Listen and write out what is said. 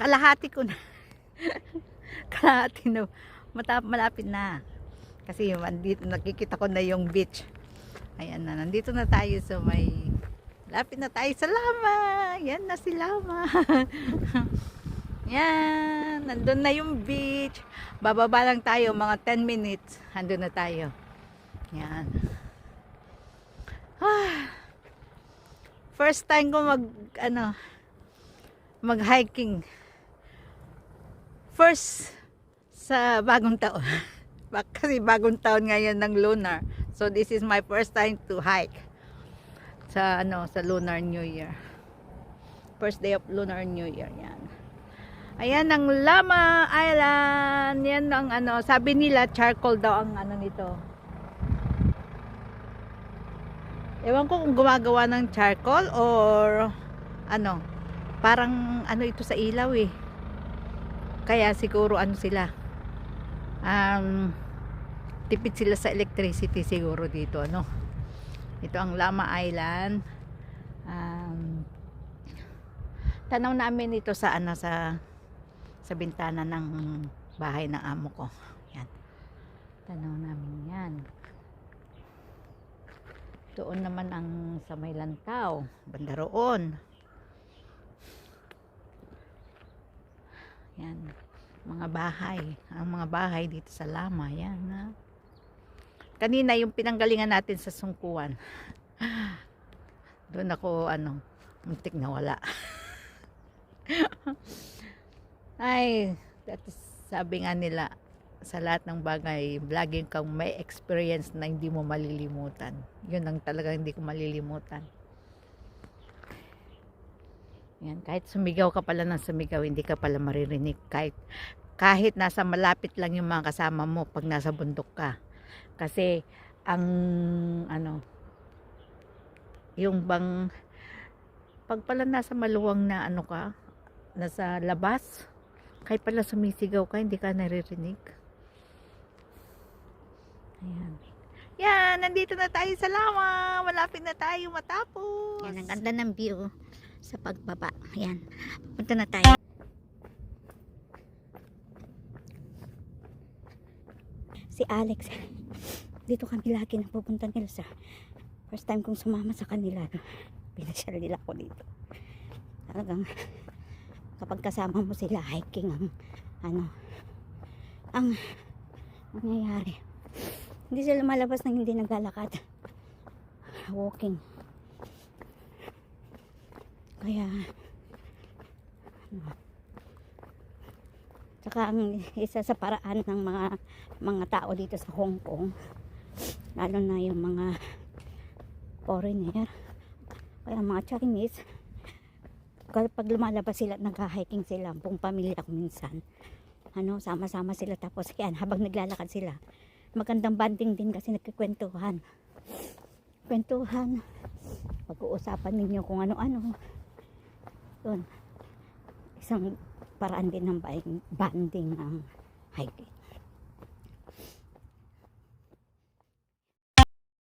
kalahati ko na. Kalahati na. Malapit na. Kasi yung andito, nakikita ko na yung beach. Ayan na, nandito na tayo sa may, lapit na tayo sa Lama. Yan na si Lama. Yan, nandun na yung beach. Bababa lang tayo, mga 10 minutes. Nandun na tayo. Yan. First time ko mag-hiking. First sa bagong taon. Kasi bagong taon ngayon ng lunar. So this is my first time to hike sa sa Lunar New Year. First day of Lunar New Year, yan. Ayan ang Lama Island. Yan ang sabi nila charcoal daw ang nito. Ewan ko kung gumagawa ng charcoal or parang ito sa ilaw eh. Kaya siguro sila tipid sila sa electricity siguro dito ito ang Lama Island. Tanaw namin ito sa sa bintana ng bahay ng amo ko. Yan. Tanaw namin yan. Doon naman ang sa may Lantaw, banda roon. Yan, mga bahay. Ang mga bahay dito sa Lama, yan ha. Kanina yung pinanggalingan natin sa Sungkuan. Doon ako muntik na wala. Ay, sabi nga nila, sa lahat ng bagay, laging kang may experience na hindi mo malilimutan. Yun ang talagang hindi ko malilimutan. Yan, kahit sumigaw ka pala ng sumigaw, hindi ka pala maririnig. Kahit nasa malapit lang yung mga kasama mo pag nasa bundok ka. Kasi ang yung bang pag pala nasa maluwang na ka, nasa labas, kahit pala sumisigaw ka, hindi ka naririnig. Ayan. Yan, nandito na tayo sa Lama. Malapit na tayo matapos. Yan, ang ganda ng view sa pagbaba. Ayan, punta na tayo. Si Alex, dito kami lagi napupunta nila sa first time kong sumama sa kanila. Pinasyal nila ako dito. Talagang kapag kasama mo sila hiking ang nangyayari, hindi sila lumalabas nang hindi naglalakad, walking. Kaya saka ang isa sa paraan ng mga tao dito sa Hong Kong, lalo na yung mga foreigner, kaya mga Chinese, kapag lumalabas sila at nag-hiking sila, buong pamilya ko minsan, sama-sama sila, tapos yan, habang naglalakad sila, magandang banding din kasi nagkikwentuhan. Pag-uusapan ninyo kung ano-ano. Yun. Isang paraan din ng banding ng hiking.